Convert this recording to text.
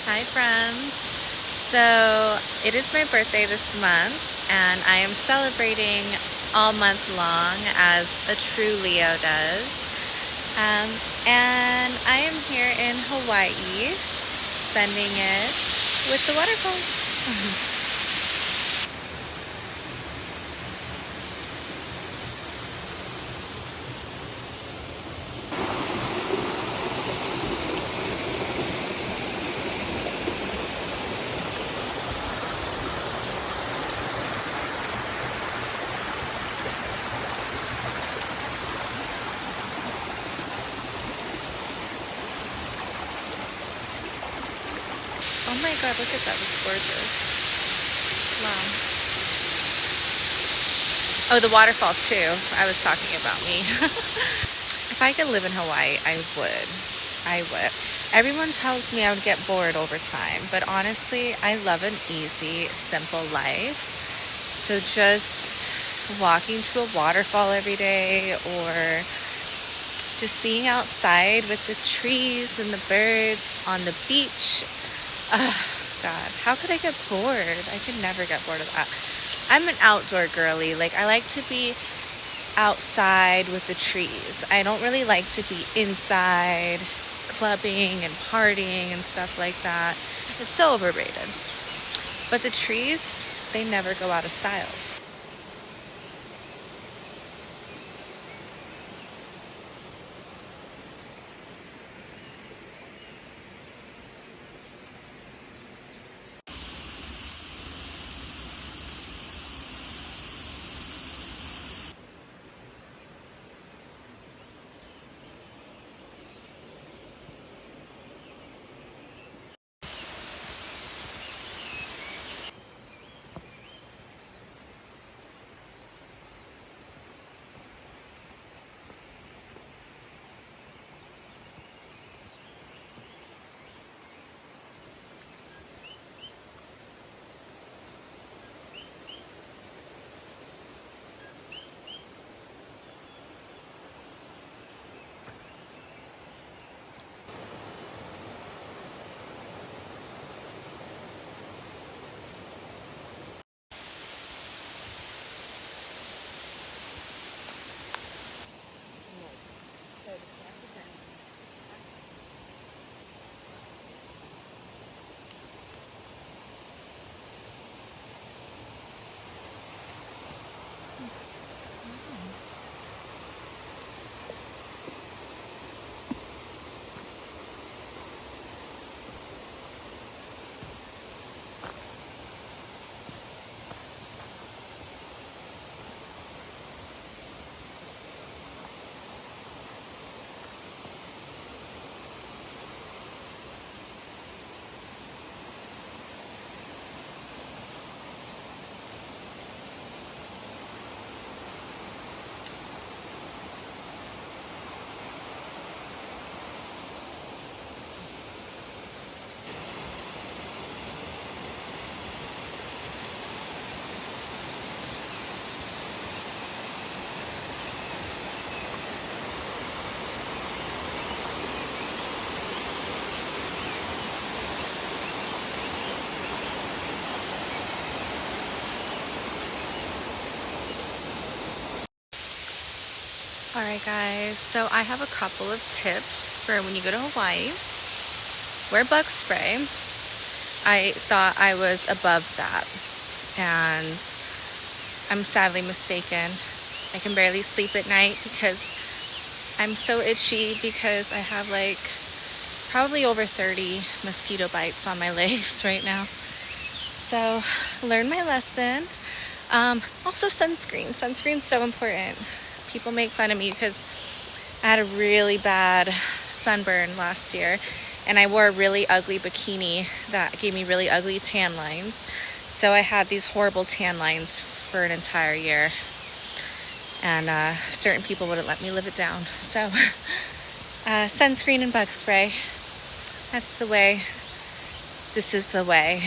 Hi friends. So it is my birthday this month and I am celebrating all month long as a true Leo does. Um, and I am here in Hawaii spending it with the waterfalls. Oh my god, look at that, it's gorgeous. Wow. Oh, the waterfall too. I was talking about me. If I could live in Hawaii, I would. I would. Everyone tells me I would get bored over time, but honestly, I love an easy, simple life. So just walking to a waterfall every day or just being outside with the trees and the birds on the beach. God, how could I get bored? I could never get bored of that. I'm an outdoor girly. Like, I like to be outside with the trees. I don't really like to be inside clubbing and partying and stuff like that. It's so overrated. But the trees, they never go out of style. Alright guys, so I have a couple of tips for when you go to Hawaii. Wear bug spray. I thought I was above that, and I'm sadly mistaken. I can barely sleep at night because I'm so itchy because I have like probably over 30 mosquito bites on my legs right now. So learn my lesson. Also sunscreen. Sunscreen's so important. People make fun of me because I had a really bad sunburn last year and I wore a really ugly bikini that gave me really ugly tan lines. So I had these horrible tan lines for an entire year, and certain people wouldn't let me live it down. So sunscreen and bug spray. That's the way. This is the way.